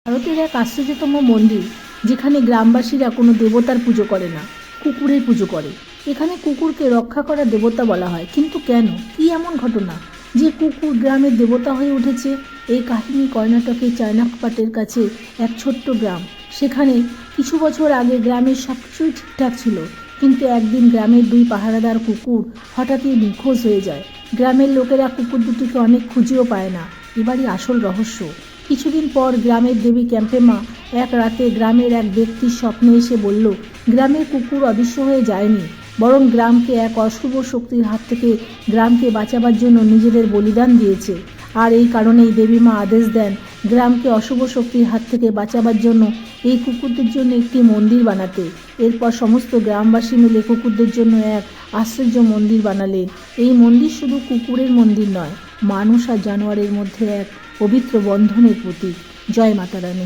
ভারতের এক আশ্চর্যতম মন্দির, যেখানে গ্রামবাসীরা কোনো দেবতার পুজো করে না, কুকুরের পুজো করে। এখানে কুকুরকে রক্ষা করা দেবতা বলা হয়, কিন্তু কেন, কি এমন ঘটনা যে কুকুর গ্রামের দেবতা হয়ে উঠেছে? এই কাহিনী কর্ণাটকের চায়নাকপাটের কাছে এক ছোট্ট গ্রাম। সেখানে কিছু বছর আগে গ্রামের সব কিছুই ঠিকঠাক ছিল, কিন্তু একদিন গ্রামের দুই পাহারাদার কুকুর হঠাৎই নিখোঁজ হয়ে যায়। গ্রামের লোকেরা কুকুর দুটিকে অনেক খুঁজেও পায় না। এবারই আসল রহস্য। কিছুদিন পর গ্রামের দেবী ক্যাম্পেমা এক রাতে গ্রামের এক ব্যক্তির স্বপ্নে এসে বলল, গ্রামের কুকুর অদৃশ্য হয়ে যায়নি, বরং গ্রামকে এক অশুভ শক্তির হাত থেকে গ্রামকে বাঁচাবার জন্য নিজেদের বলিদান দিয়েছে। আর এই কারণেই দেবীমা আদেশ দেন গ্রামকে অশুভ শক্তির হাত থেকে বাঁচাবার জন্য এই কুকুরদের জন্য একটি মন্দির বানাতে। এরপর সমস্ত গ্রামবাসী মিলে কুকুরদের জন্য এক আশ্চর্য মন্দির বানালেন। এই মন্দির শুধু কুকুরের মন্দির নয়, মানুষ আর জানোয়ারের মধ্যে এক পবিত্র বন্ধনের প্রতীক। জয় মাতা রানী।